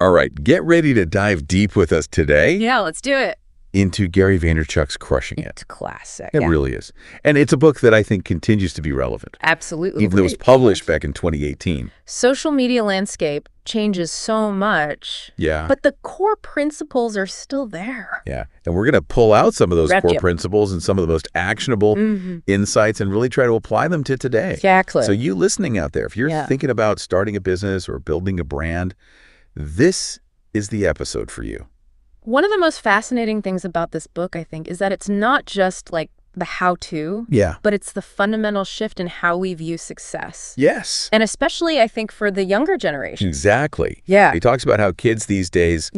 All right, get ready to dive deep with us today. Yeah, let's do it. Into Gary Vaynerchuk's Crushing It. It's classic. It really is. And it's a book that I think continues to be relevant. Absolutely. Even though it was published back in 2018. Social media landscape changes so much. Yeah. But the core principles are still there. Yeah. And we're going to pull out some of those core principles and some of the most actionable insights and really try to apply them to today. Exactly. So you listening out there, if you're thinking about starting a business or building a brand, this is the episode for you. One of the most fascinating things about this book, I think, is that it's not just like the how-to, but it's the fundamental shift in how we view success. Yes. And especially, I think, for the younger generation. Exactly. Yeah. He talks about how kids these days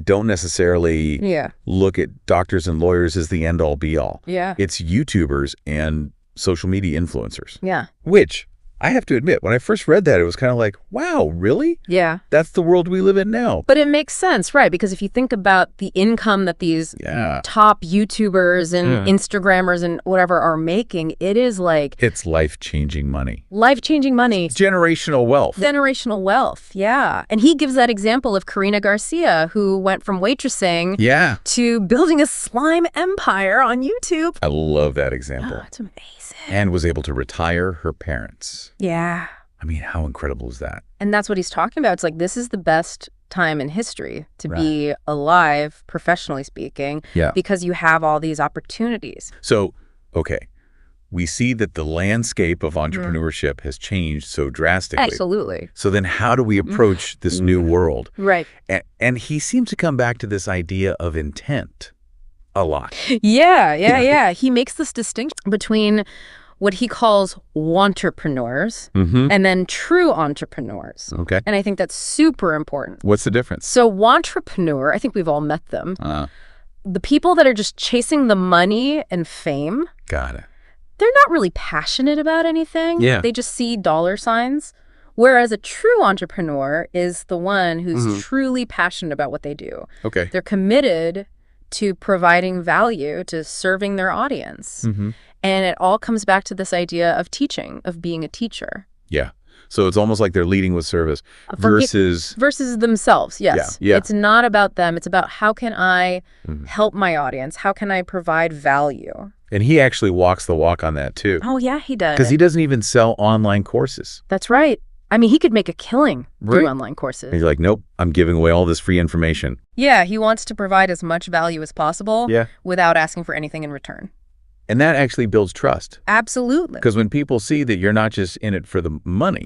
don't necessarily look at doctors and lawyers as the end-all, be-all. Yeah. It's YouTubers and social media influencers. Yeah. Which, I have to admit, when I first read that, it was kind of like, wow, really? Yeah. That's the world we live in now. But it makes sense, right? Because if you think about the income that these top YouTubers and Instagrammers and whatever are making, it is like... It's life-changing money. Life-changing money. Generational wealth. Generational wealth, yeah. And he gives that example of Karina Garcia, who went from waitressing to building a slime empire on YouTube. I love that example. Oh, it's amazing. And was able to retire her parents. Yeah. I mean, how incredible is that? And that's what he's talking about. It's like, this is the best time in history to be alive, professionally speaking, because you have all these opportunities. So, okay, we see that the landscape of entrepreneurship has changed so drastically. Absolutely. So then how do we approach this new world? Right. And he seems to come back to this idea of intent a lot. Yeah. He makes this distinction between what he calls wantrepreneurs and then true entrepreneurs. Okay. And I think that's super important. What's the difference? So wantrepreneur, I think we've all met them. The people that are just chasing the money and fame. Got it. They're not really passionate about anything. Yeah. They just see dollar signs. Whereas a true entrepreneur is the one who's truly passionate about what they do. Okay. They're committed to providing value, to serving their audience. And it all comes back to this idea of teaching, of being a teacher. Yeah. So it's almost like they're leading with service versus themselves, yes. Yeah. It's not about them. It's about how can I help my audience? How can I provide value? And he actually walks the walk on that too. Oh, yeah, he does. Because he doesn't even sell online courses. That's right. I mean, he could make a killing through online courses. And he's like, nope, I'm giving away all this free information. Yeah, he wants to provide as much value as possible without asking for anything in return. And that actually builds trust. Absolutely. Because when people see that you're not just in it for the money,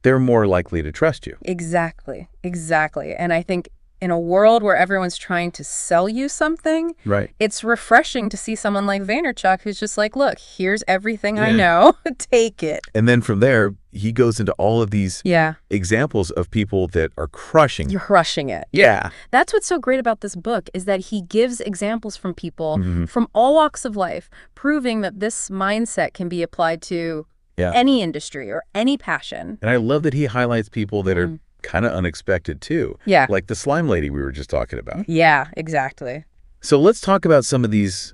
they're more likely to trust you. Exactly. And I think in a world where everyone's trying to sell you something, it's refreshing to see someone like Vaynerchuk who's just like, look, here's everything I know. Take it. And then from there, he goes into all of these examples of people that are crushing. You're crushing it. Yeah. That's what's so great about this book is that he gives examples from people from all walks of life, proving that this mindset can be applied to any industry or any passion. And I love that he highlights people that are kind of unexpected too. Yeah. Like the slime lady we were just talking about. Yeah, exactly. So let's talk about some of these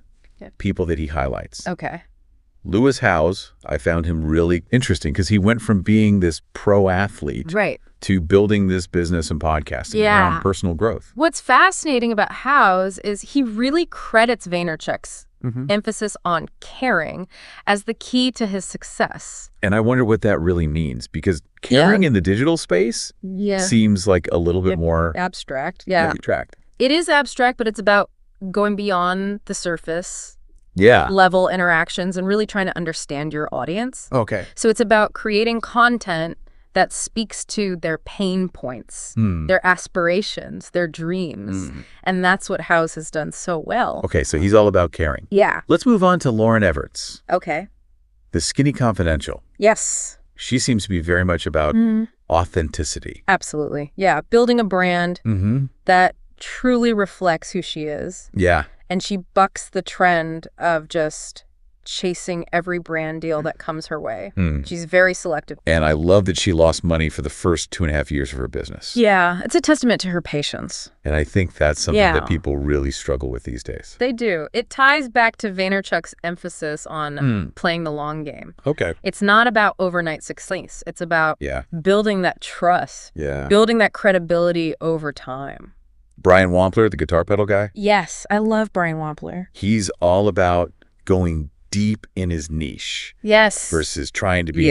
people that he highlights. Okay. Lewis Howes, I found him really interesting because he went from being this pro athlete to building this business and podcasting around personal growth. What's fascinating about Howes is he really credits Vaynerchuk's emphasis on caring as the key to his success. And I wonder what that really means because caring in the digital space seems like a little bit more abstract. Abstract. It is abstract, but it's about going beyond the surface level interactions and really trying to understand your audience. Okay. So it's about creating content that speaks to their pain points, their aspirations, their dreams. And that's what Howes has done so well. Okay, so he's all about caring. Yeah. Let's move on to Lauren Everts. Okay. The Skinny Confidential. Yes. She seems to be very much about authenticity. Absolutely. Yeah. Building a brand that truly reflects who she is. Yeah. And she bucks the trend of just chasing every brand deal that comes her way. She's very selective. And I love that she lost money for the first 2.5 years of her business. Yeah, it's a testament to her patience. And I think that's something that people really struggle with these days. They do. It ties back to Vaynerchuk's emphasis on playing the long game. Okay. It's not about overnight success. It's about building that trust, building that credibility over time. Brian Wampler, the guitar pedal guy? Yes, I love Brian Wampler. He's all about going deep in his niche. Yes. Versus trying to be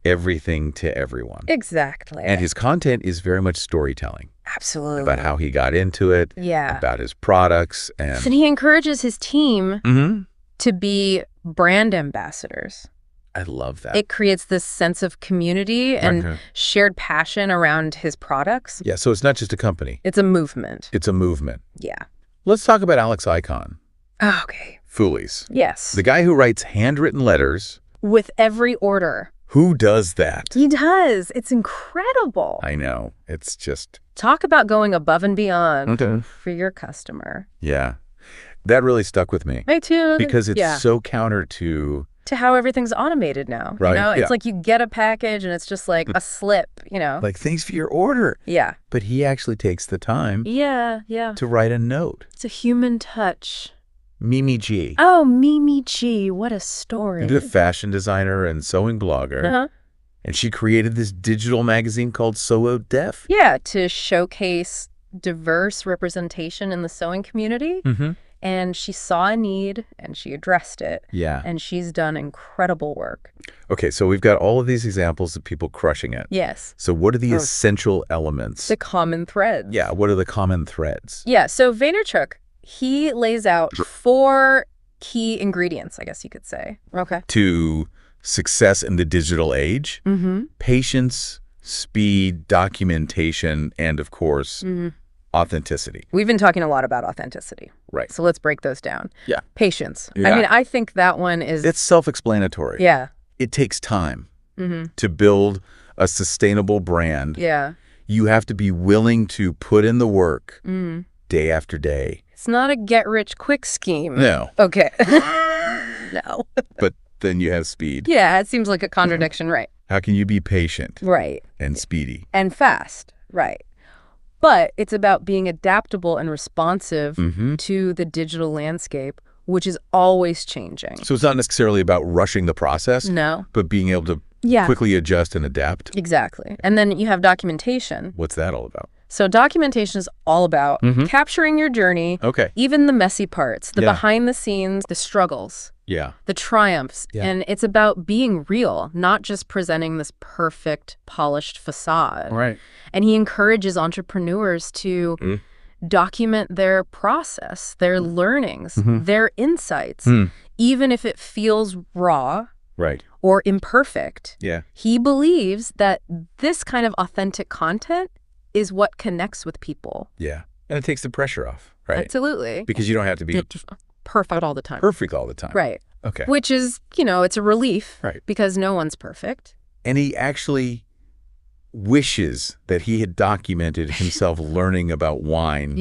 everything to everyone. Exactly. And his content is very much storytelling. Absolutely. About how he got into it. Yeah. About his products. And he encourages his team to be brand ambassadors. I love that. It creates this sense of community and shared passion around his products. Yeah, so it's not just a company. It's a movement. It's a movement. Yeah. Let's talk about Alex Icon. Oh, okay. Foolies. Yes. The guy who writes handwritten letters. With every order. Who does that? He does. It's incredible. I know. It's just... Talk about going above and beyond for your customer. Yeah. That really stuck with me. Me too. Because it's so counter to how everything's automated now. Right. You know, it's like you get a package and it's just like a slip, you know. Like, thanks for your order. Yeah. But he actually takes the time to write a note. It's a human touch. Mimi G. Oh, Mimi G. What a story. She's a fashion designer and sewing blogger. And she created this digital magazine called Sew Def. Yeah, to showcase diverse representation in the sewing community. And she saw a need and she addressed it. Yeah. And she's done incredible work. Okay, so we've got all of these examples of people crushing it. Yes. So what are the essential elements? The common threads. Yeah, what are the common threads? Yeah, so Vaynerchuk, he lays out 4 key ingredients, I guess you could say. Okay. To success in the digital age. Patience, speed, documentation, and of course, authenticity. We've been talking a lot about authenticity. Right. So let's break those down. Yeah. Patience. Yeah. I mean, I think that one is... It's self-explanatory. Yeah. It takes time to build a sustainable brand. Yeah. You have to be willing to put in the work day after day. It's not a get-rich-quick scheme. No. Okay. No. But then you have speed. Yeah, it seems like a contradiction, right? How can you be patient? Right. And speedy. And fast, right. But it's about being adaptable and responsive to the digital landscape, which is always changing. So it's not necessarily about rushing the process. No. But being able to quickly adjust and adapt. Exactly. And then you have documentation. What's that all about? So documentation is all about capturing your journey, even the messy parts, the behind the scenes, the struggles. Yeah. The triumphs. Yeah. And it's about being real, not just presenting this perfect, polished facade. Right. And he encourages entrepreneurs to document their process, their learnings, their insights, even if it feels raw or imperfect. Yeah. He believes that this kind of authentic content is what connects with people. Yeah. And it takes the pressure off, right? Absolutely. Because you don't have to be perfect all the time. Perfect all the time. Right. Okay. Which is, you know, it's a relief. Right. Because no one's perfect. And he actually wishes that he had documented himself learning about wine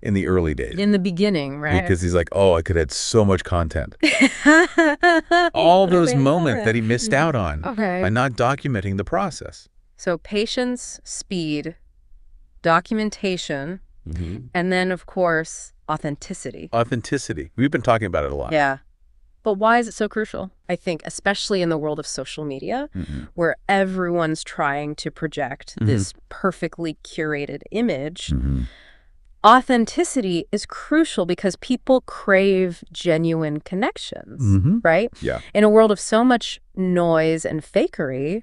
in the early days. In the beginning, right? Because he's like, oh, I could have so much content. All those moments that he missed out on by not documenting the process. So patience, speed, documentation, and then, of course, authenticity. Authenticity. We've been talking about it a lot. Yeah. But why is it so crucial? I think, especially in the world of social media, where everyone's trying to project this perfectly curated image, authenticity is crucial because people crave genuine connections, right? Yeah. In a world of so much noise and fakery,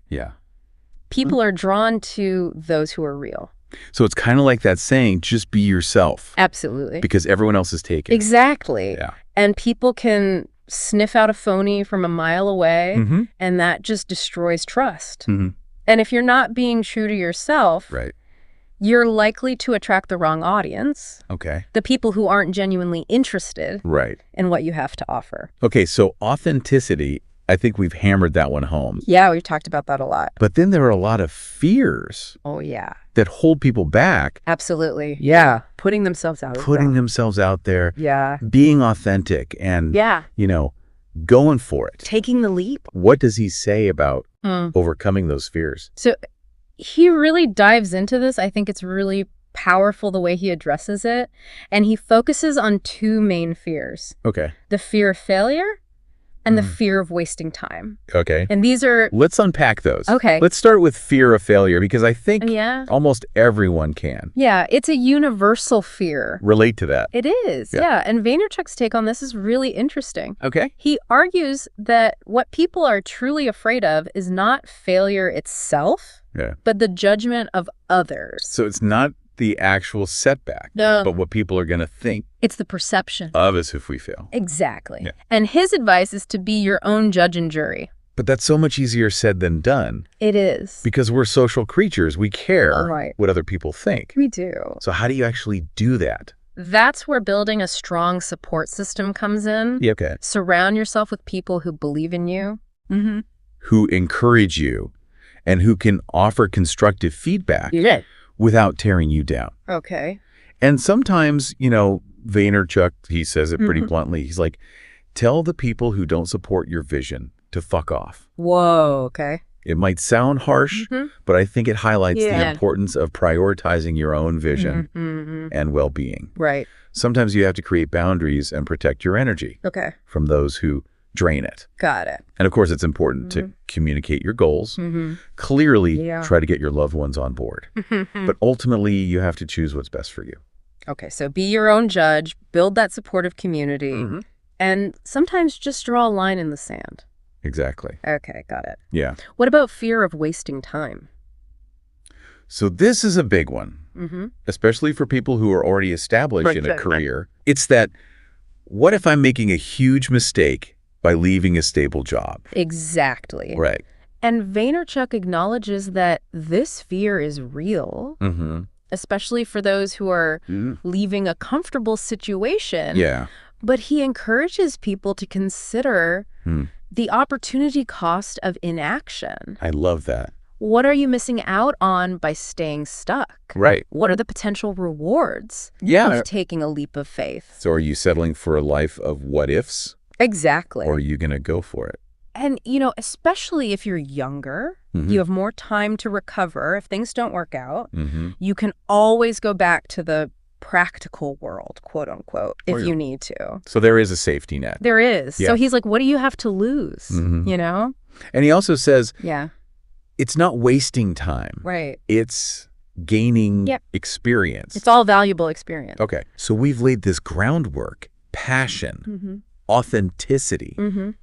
people are drawn to those who are real. So it's kind of like that saying, just be yourself. Absolutely. Because everyone else is taken. Exactly. Yeah. And people can sniff out a phony from a mile away, and that just destroys trust. And if you're not being true to yourself, you're likely to attract the wrong audience. Okay. The people who aren't genuinely interested in what you have to offer. Okay, so authenticity, I think we've hammered that one home. Yeah, we've talked about that a lot. But then there are a lot of fears. Oh, yeah. That hold people back. Absolutely. Yeah. Putting themselves out. Putting themselves out there. Yeah. Being authentic and, you know, going for it. Taking the leap. What does he say about overcoming those fears? So he really dives into this. I think it's really powerful the way he addresses it. And he focuses on two main fears. Okay. The fear of failure and the fear of wasting time. Okay. And these are... Let's unpack those. Okay. Let's start with fear of failure, because I think almost everyone can. Yeah, it's a universal fear. Relate to that. It is, yeah. And Vaynerchuk's take on this is really interesting. Okay. He argues that what people are truly afraid of is not failure itself, but the judgment of others. So it's not the actual setback, but what people are going to think. It's the perception of us if we fail. Exactly. Yeah. And his advice is to be your own judge and jury. But that's so much easier said than done. It is. Because we're social creatures. We care what other people think. We do. So how do you actually do that? That's where building a strong support system comes in. Yeah, okay. Surround yourself with people who believe in you. Who encourage you and who can offer constructive feedback. Without tearing you down. Okay. And sometimes, Vaynerchuk, he says it pretty bluntly. He's like, tell the people who don't support your vision to fuck off. Whoa, okay. It might sound harsh, but I think it highlights the importance of prioritizing your own vision and well-being. Right. Sometimes you have to create boundaries and protect your energy from those who drain it. Got it. And of course, it's important to communicate your goals, clearly try to get your loved ones on board. But ultimately, you have to choose what's best for you. Okay, so be your own judge, build that supportive community, and sometimes just draw a line in the sand. Exactly. Okay, got it. Yeah. What about fear of wasting time? So this is a big one, especially for people who are already established in a career. It's that, what if I'm making a huge mistake by leaving a stable job? Exactly. Right. And Vaynerchuk acknowledges that this fear is real, especially for those who are leaving a comfortable situation. Yeah. But he encourages people to consider the opportunity cost of inaction. I love that. What are you missing out on by staying stuck? Right. What are the potential rewards of taking a leap of faith? So are you settling for a life of what ifs? Exactly. Or are you going to go for it? And, especially if you're younger, you have more time to recover. If things don't work out, you can always go back to the practical world, quote unquote, if you need to. So there is a safety net. There is. Yeah. So he's like, what do you have to lose? And he also says, it's not wasting time. Right. It's gaining experience. It's all valuable experience. Okay. So we've laid this groundwork, passion, authenticity,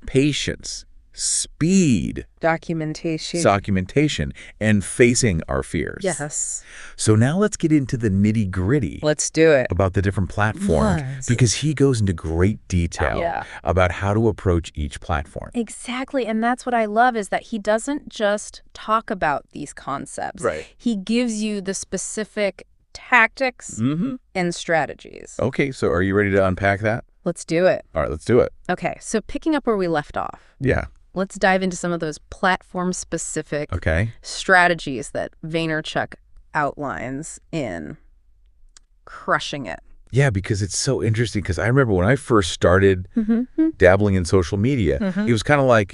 patience, speed, documentation, and facing our fears. Yes. So now let's get into the nitty-gritty. Let's do it. About the different platforms, because he goes into great detail about how to approach each platform. Exactly. And that's what I love, is that he doesn't just talk about these concepts. Right. He gives you the specific tactics and strategies. Okay. So are you ready to unpack that? Let's do it. All right, let's do it. Okay. So picking up where we left off. Yeah. Let's dive into some of those platform-specific strategies that Vaynerchuk outlines in Crushing It. Yeah, because it's so interesting, because I remember when I first started dabbling in social media, it was kind of like,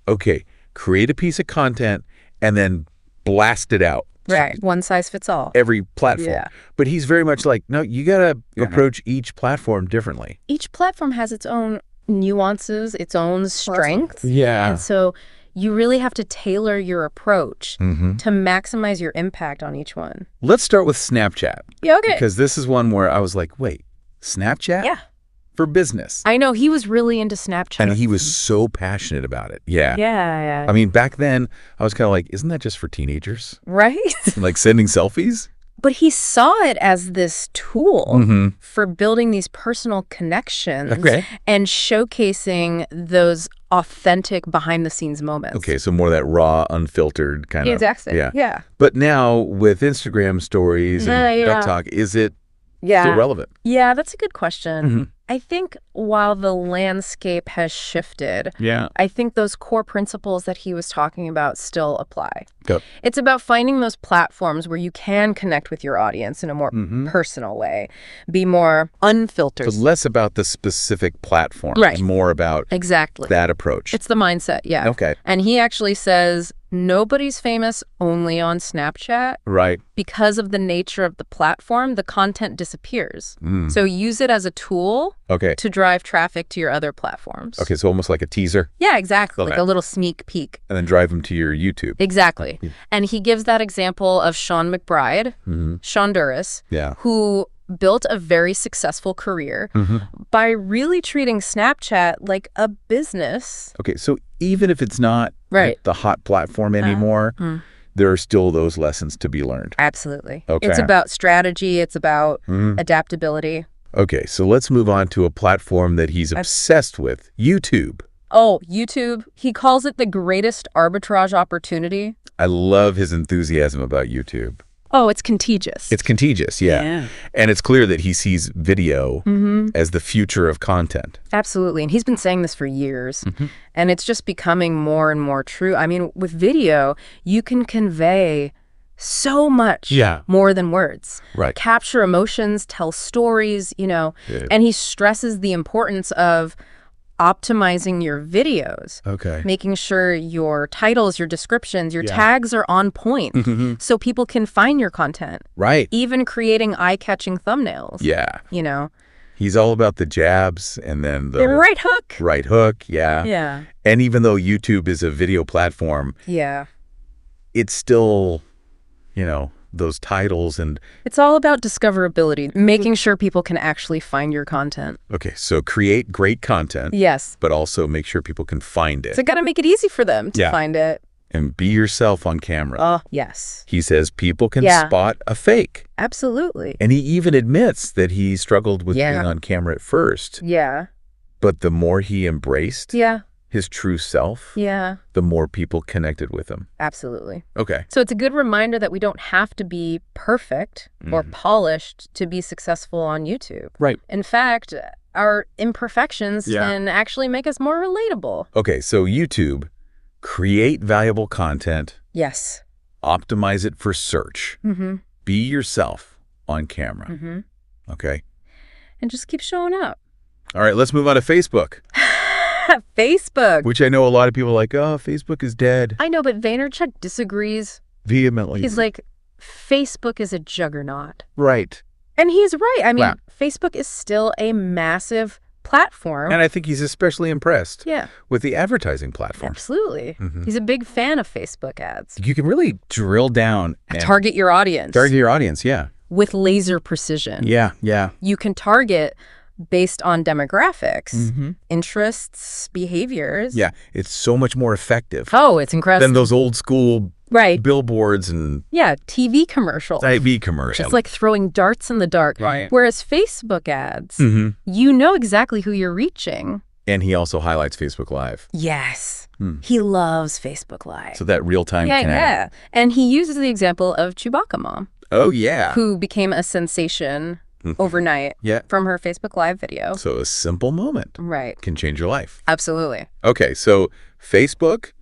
okay, create a piece of content and then blast it out. Right. One size fits all. Every platform. Yeah. But he's very much like, no, you got to approach each platform differently. Each platform has its own nuances, its own strengths. Yeah. And so you really have to tailor your approach to maximize your impact on each one. Let's start with Snapchat. Yeah, okay. Because this is one where I was like, wait, Snapchat? Yeah. For business. I know, he was really into Snapchat. And he was so passionate about it. Yeah. Yeah. I mean, back then, I was kind of like, isn't that just for teenagers? Right. Like sending selfies? But he saw it as this tool for building these personal connections and showcasing those authentic behind-the-scenes moments. Okay, so more of that raw, unfiltered kind of. Exactly. Yeah. But now with Instagram stories and TikTok, is it still relevant? Yeah, that's a good question. I think while the landscape has shifted, I think those core principles that he was talking about still apply. It's about finding those platforms where you can connect with your audience in a more personal way, be more unfiltered. So less about the specific platform, more about that approach. It's the mindset, Okay. And he actually says nobody's famous only on Snapchat. Right. Because of the nature of the platform, the content disappears. So use it as a tool to drive traffic to your other platforms. Okay, so almost like a teaser. Yeah, exactly. Like a little sneak peek. And then drive them to your YouTube. Exactly. And he gives that example of Sean McBride, Sean Duras, who built a very successful career by really treating Snapchat like a business. Okay, so even if it's not the hot platform anymore, there are still those lessons to be learned. Absolutely. Okay. It's about strategy. It's about adaptability. Okay, so let's move on to a platform that he's obsessed with, YouTube. Oh, YouTube. He calls it the greatest arbitrage opportunity. I love his enthusiasm about YouTube. Oh, it's contagious. It's contagious, yeah. And it's clear that he sees video as the future of content. Absolutely. And he's been saying this for years. And it's just becoming more and more true. I mean, with video, you can convey so much more than words. Right. Capture emotions, tell stories, And he stresses the importance of optimizing your videos. Making sure your titles, your descriptions, your tags are on point so people can find your content. Right. Even creating eye-catching thumbnails. He's all about the jabs and then the right hook. Right hook, yeah. And even though YouTube is a video platform, it's still, those titles and... It's all about discoverability, making sure people can actually find your content. Okay, so create great content. Yes. But also make sure people can find it. So got to make it easy for them to find it. And be yourself on camera. Oh, yes. He says people can spot a fake. Absolutely. And he even admits that he struggled with being on camera at first. But the more he embraced his true self, the more people connected with him. Absolutely. Okay. So it's a good reminder that we don't have to be perfect or polished to be successful on YouTube. Right. In fact, our imperfections can actually make us more relatable. Okay, so YouTube, create valuable content. Yes. Optimize it for search. Be yourself on camera. Okay. And just keep showing up. All right, let's move on to Facebook. Facebook. Which I know a lot of people are like, oh, Facebook is dead. I know, but Vaynerchuk disagrees. Vehemently. He's like, Facebook is a juggernaut. Right. And he's right. I mean, Facebook is still a massive platform. And I think he's especially impressed with the advertising platform. Absolutely. He's a big fan of Facebook ads. You can really drill down. And target your audience. Target your audience, with laser precision. Yeah. You can target based on demographics, interests, behaviors. Yeah, it's so much more effective. Oh, it's incredible. Than those old school billboards and... TV commercials. TV commercials. It's like throwing darts in the dark. Right. Whereas Facebook ads, you know exactly who you're reaching. And he also highlights Facebook Live. Yes. He loves Facebook Live. So that real-time connect. Yeah. And he uses the example of Chewbacca Mom. Oh, yeah. Who became a sensation overnight from her Facebook Live video. So a simple moment can change your life. Absolutely. Okay, so Facebook,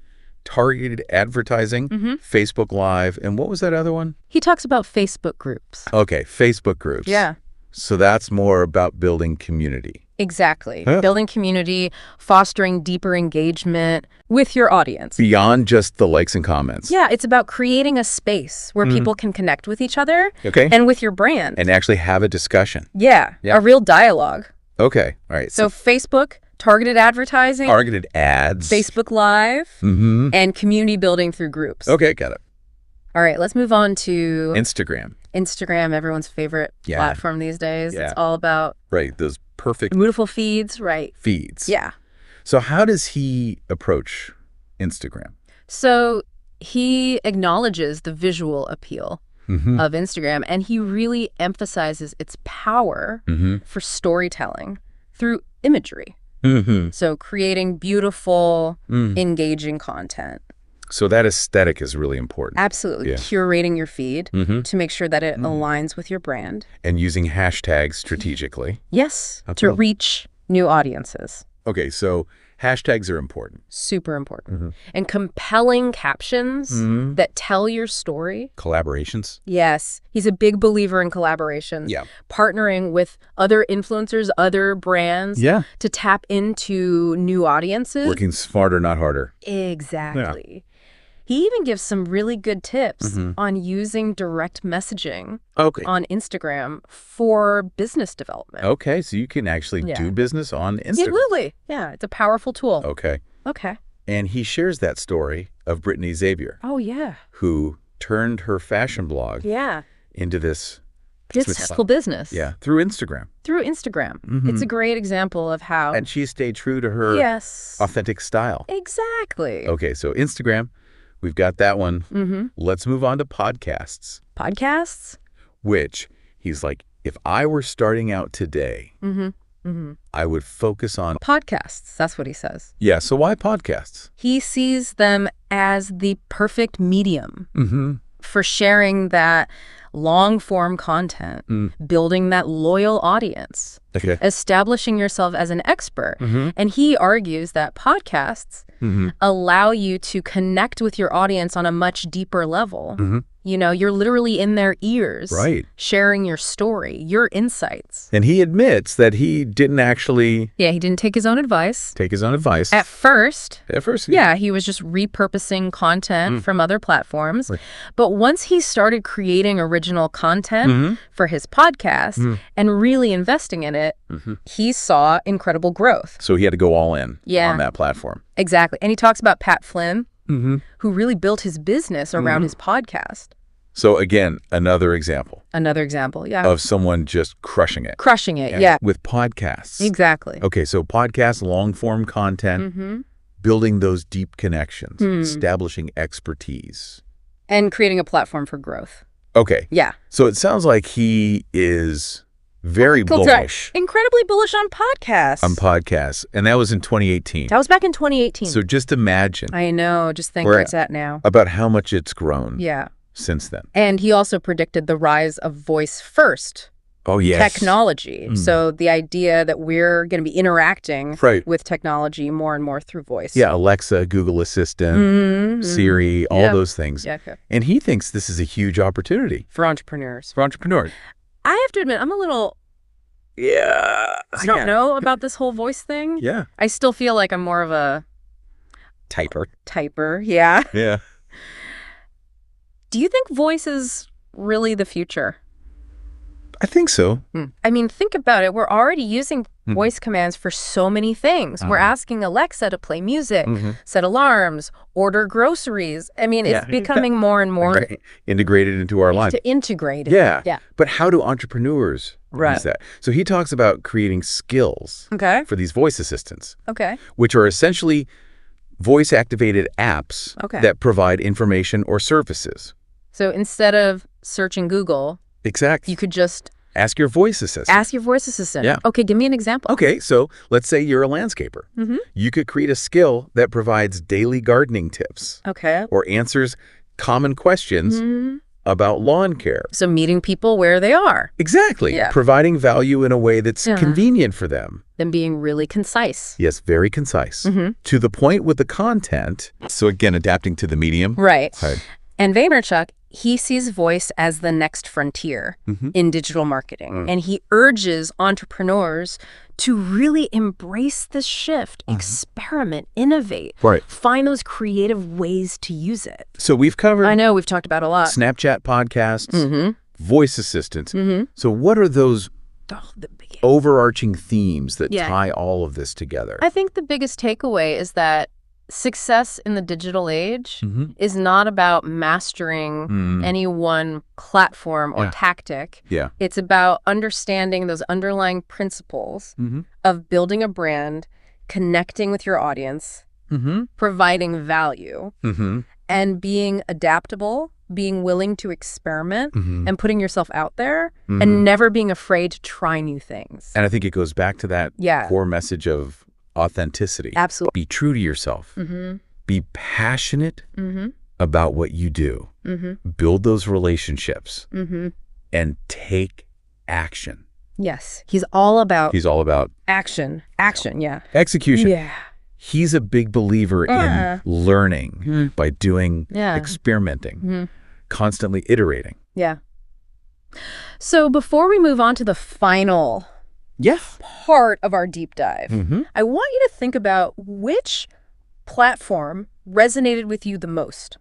targeted advertising, Facebook Live, and what was that other one? He talks about Facebook groups. Okay, Facebook groups. Yeah. So that's more about building community. Exactly. Building community, fostering deeper engagement with your audience. Beyond just the likes and comments. Yeah, it's about creating a space where people can connect with each other and with your brand. And actually have a discussion. Yeah, a real dialogue. Okay, all right. So Facebook, targeted advertising. Targeted ads. Facebook Live. And community building through groups. Okay, got it. All right, let's move on to... Instagram, everyone's favorite platform these days. It's all about... those perfect... beautiful feeds, Feeds. Yeah. So how does he approach Instagram? So he acknowledges the visual appeal of Instagram, and he really emphasizes its power for storytelling through imagery. So creating beautiful, engaging content. So that aesthetic is really important. Absolutely. Yeah. Curating your feed to make sure that it aligns with your brand. And using hashtags strategically. Yes, to reach new audiences. Okay, so hashtags are important. Super important. And compelling captions that tell your story. Collaborations. Yes. He's a big believer in collaborations. Yeah. Partnering with other influencers, other brands. Yeah. To tap into new audiences. Working smarter, not harder. Exactly. Yeah. He even gives some really good tips on using direct messaging on Instagram for business development. Okay, so you can actually do business on Instagram. Absolutely. Yeah, it's a powerful tool. Okay. Okay. And he shares that story of Brittany Xavier. Oh, yeah. Who turned her fashion blog into this successful business. Yeah, through Instagram. Through Instagram. It's a great example of how... And she stayed true to her authentic style. Exactly. Okay, so Instagram... We've got that one. Let's move on to podcasts. Podcasts? Which, he's like, if I were starting out today, I would focus on... Podcasts, that's what he says. Yeah, so why podcasts? He sees them as the perfect medium for sharing that long-form content, building that loyal audience, establishing yourself as an expert. And he argues that podcasts allow you to connect with your audience on a much deeper level. You know, you're literally in their ears, sharing your story, your insights. And he admits that he didn't actually... Yeah, he didn't take his own advice. At first. Yeah, he was just repurposing content from other platforms. But once he started creating original content for his podcast and really investing in it, he saw incredible growth. So he had to go all in on that platform. Exactly. And he talks about Pat Flynn, who really built his business around his podcast. So again, another example. Yeah. Of someone just crushing it. Yeah. With podcasts. Exactly. Okay, so podcasts, long-form content, building those deep connections, establishing expertise. And creating a platform for growth. Okay. Yeah. So it sounds like he is very bullish. Incredibly bullish on podcasts. And that was in 2018. That was back in 2018. So just imagine. I know. Just think where it's at now. About how much it's grown. Yeah. Since then. And he also predicted the rise of voice first. Oh, yes. Technology. So the idea that we're going to be interacting with technology more and more through voice. Yeah, Alexa, Google Assistant, Siri, all those things. Yeah, okay. And he thinks this is a huge opportunity. For entrepreneurs. I have to admit, I'm a little... I don't know about this whole voice thing. Yeah. I still feel like I'm more of a... Typer, yeah. Yeah. Do you think voice is really the future? I think so. I mean, think about it. We're already using voice commands for so many things. We're asking Alexa to play music, set alarms, order groceries. I mean, it's becoming more and more... integrated into our lives. To integrate it. Yeah. But how do entrepreneurs use that? So he talks about creating skills for these voice assistants. Which are essentially voice-activated apps that provide information or services. So instead of searching Google... Exactly. You could just... Ask your voice assistant. Yeah. Okay, give me an example. Okay, so let's say you're a landscaper. You could create a skill that provides daily gardening tips. Or answers common questions about lawn care. So meeting people where they are. Exactly. Yeah. Providing value in a way that's convenient for them. Then being really concise. Yes, very concise. To the point with the content. So again, adapting to the medium. Right. And Vaynerchuk, he sees voice as the next frontier in digital marketing. And he urges entrepreneurs to really embrace this shift, experiment, innovate, find those creative ways to use it. So we've covered... I know, we've talked about a lot. Snapchat podcasts, voice assistants. So what are those overarching themes that tie all of this together? I think the biggest takeaway is that success in the digital age is not about mastering any one platform or tactic. It's about understanding those underlying principles of building a brand, connecting with your audience, providing value, and being adaptable, being willing to experiment and putting yourself out there and never being afraid to try new things. And I think it goes back to that core message of authenticity. Absolutely. Be true to yourself. Be passionate about what you do. Build those relationships and take action. Yes. He's all about action. Action, yeah. Execution. Yeah. He's a big believer in learning by doing, experimenting, constantly iterating. Yeah. So before we move on to the final part of our deep dive, I want you to think about which platform resonated with you the most.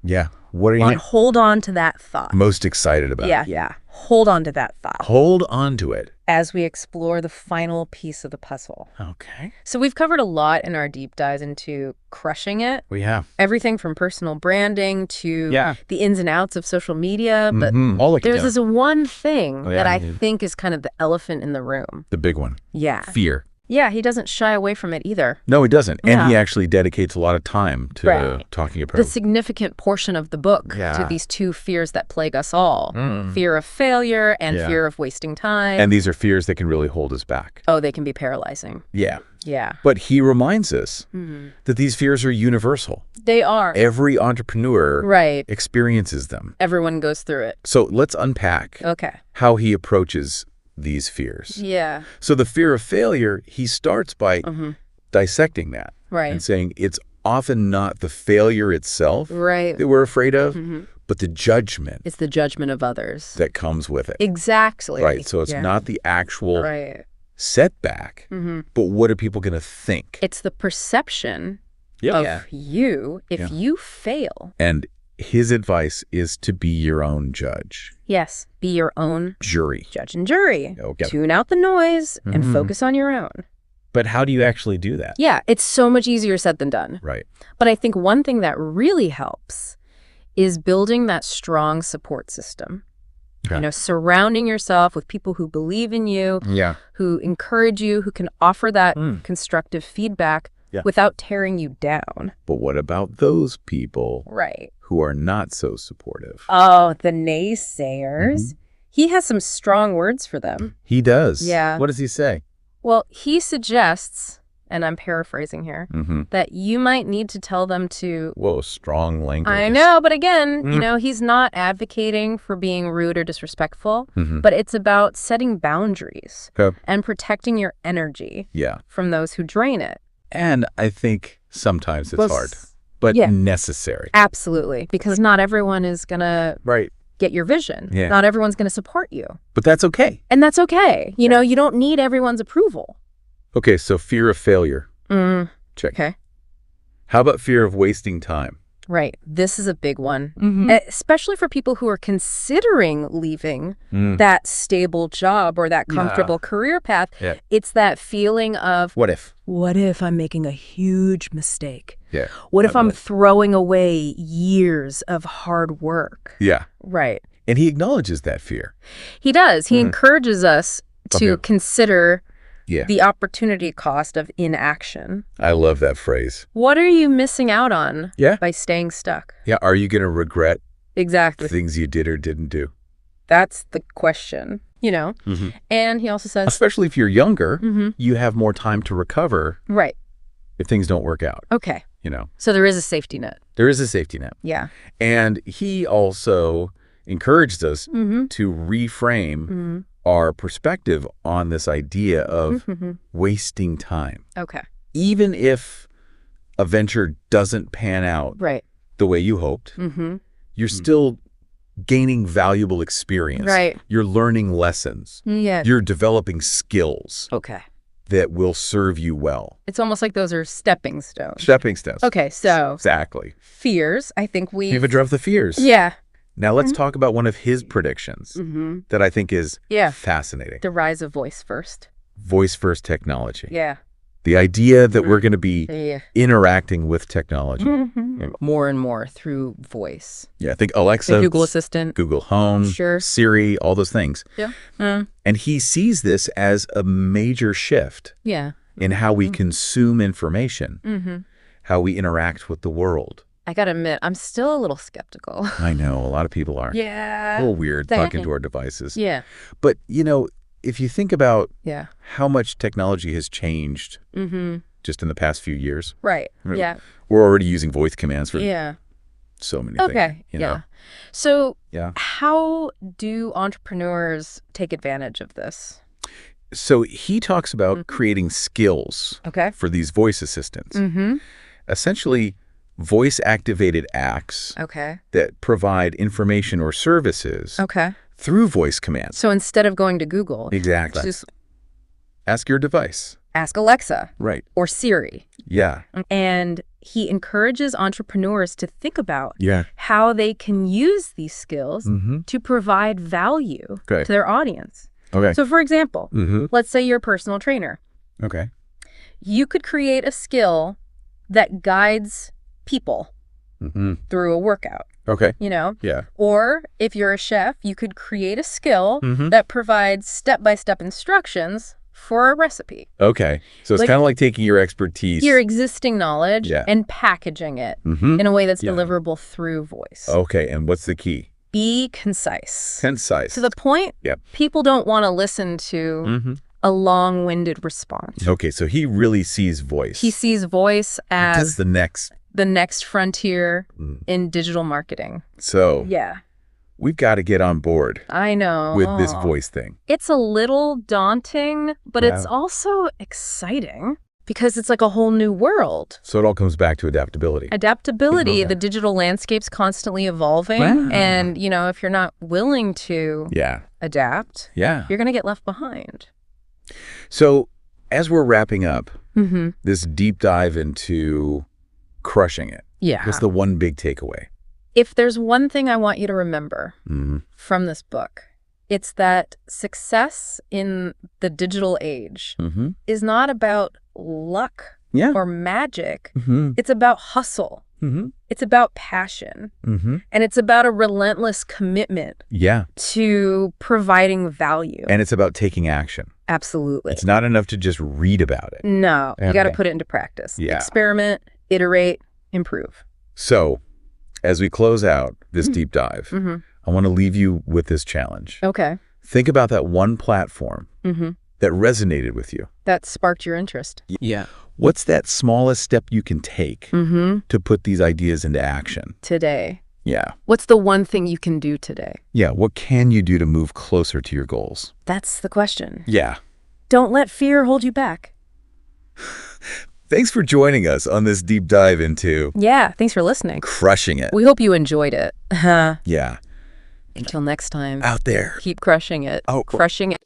Yeah. What are you hold on to that thought. Most excited about? Yeah. Hold on to that thought. Hold on to it. As we explore the final piece of the puzzle. Okay. So we've covered a lot in our deep dives into crushing it. We have. Everything from personal branding to the ins and outs of social media. But there's this one thing that I think is kind of the elephant in the room. The big one. Yeah. Fear. Yeah, he doesn't shy away from it either. No, he doesn't. And he actually dedicates a lot of time to talking about the significant portion of the book to these two fears that plague us all. Fear of failure and fear of wasting time. And these are fears that can really hold us back. Oh, they can be paralyzing. Yeah. Yeah. But he reminds us that these fears are universal. They are. Every entrepreneur experiences them. Everyone goes through it. So let's unpack how he approaches these fears. Yeah. So the fear of failure, he starts by dissecting that and saying it's often not the failure itself that we're afraid of, but the judgment. It's the judgment of others that comes with it. Exactly. Right. So it's not the actual setback, but what are people going to think? It's the perception of you if you fail. And his advice is to be your own judge. Yes, be your own jury. Judge and jury. Tune out the noise and focus on your own. But how do you actually do that? Yeah, it's so much easier said than done. Right. But I think one thing that really helps is building that strong support system. You know, surrounding yourself with people who believe in you, who encourage you, who can offer that constructive feedback without tearing you down. But what about those people who are not so supportive? Oh, the naysayers. He has some strong words for them. He does. Yeah. What does he say? Well, he suggests, and I'm paraphrasing here, that you might need to tell them to... Whoa, strong language. I know, but again, you know, he's not advocating for being rude or disrespectful, but it's about setting boundaries and protecting your energy from those who drain it. And I think sometimes it's hard, but necessary. Absolutely, because not everyone is going to get your vision. Not everyone's going to support you. But that's okay. And that's okay. You know, you don't need everyone's approval. Okay, so fear of failure. Check. Okay. How about fear of wasting time? Right. This is a big one, especially for people who are considering leaving that stable job or that comfortable career path. It's that feeling of, what if I'm making a huge mistake? What if I'm throwing away years of hard work? Right. And he acknowledges that fear. He does. He encourages us to consider the opportunity cost of inaction. I love that phrase. What are you missing out on by staying stuck? Are you going to regret things you did or didn't do? That's the question, you know? And he also says... Especially if you're younger, you have more time to recover. Right. If things don't work out. Okay. You know? So there is a safety net. There is a safety net. Yeah. And he also encouraged us to reframe our perspective on this idea of wasting time. Okay. Even if a venture doesn't pan out the way you hoped, you're still gaining valuable experience. Right. You're learning lessons. You're developing skills. That will serve you well. It's almost like those are stepping stones. Stepping stones. Okay, so... Exactly. Fears, I think You've addressed the fears. Yeah. Now let's talk about one of his predictions that I think is fascinating. The rise of voice first. Voice first technology. Yeah. The idea that we're going to be interacting with technology. More and more through voice. I think Alexa, the Google Assistant, Google Home, Siri, all those things. And he sees this as a major shift in how we consume information, how we interact with the world. I got to admit, I'm still a little skeptical. I know. A lot of people are. Yeah. A little weird talking to our devices. Yeah. But, you know, if you think about how much technology has changed just in the past few years. Right. Yeah. We're already using voice commands for so many things. Okay. So how do entrepreneurs take advantage of this? So he talks about creating skills for these voice assistants. Essentially, voice-activated acts that provide information or services through voice commands. So instead of going to Google, just ask your device. Ask Alexa. Right. Or Siri. Yeah. And he encourages entrepreneurs to think about how they can use these skills to provide value to their audience. So for example, let's say you're a personal trainer. You could create a skill that guides people through a workout. You know? Or if you're a chef, you could create a skill that provides step-by-step instructions for a recipe. So it's kind of like taking your expertise, your existing knowledge, and packaging it in a way that's deliverable through voice. And what's the key? Be concise. Concise. To the point, people don't want to listen to a long-winded response. So he really sees voice. He sees voice as the next frontier in digital marketing. So we've got to get on board. I know. With this voice thing. It's a little daunting, but it's also exciting because it's like a whole new world. So it all comes back to adaptability. Adaptability. The digital landscape's constantly evolving. And, you know, if you're not willing to adapt, you're going to get left behind. So as we're wrapping up this deep dive into crushing it, what's the one big takeaway? If there's one thing I want you to remember from this book, it's that success in the digital age is not about luck or magic. It's about hustle. It's about passion. And it's about a relentless commitment to providing value. And it's about taking action. Absolutely. It's not enough to just read about it. No, you got to put it into practice. Experiment, iterate, improve. So as we close out this deep dive, I want to leave you with this challenge. Think about that one platform that resonated with you. That sparked your interest. What's that smallest step you can take to put these ideas into action? Today. What's the one thing you can do today? What can you do to move closer to your goals? That's the question. Don't let fear hold you back. Thanks for joining us on this deep dive into... thanks for listening. Crushing it. We hope you enjoyed it. Until next time. Out there. Keep crushing it. Crushing it.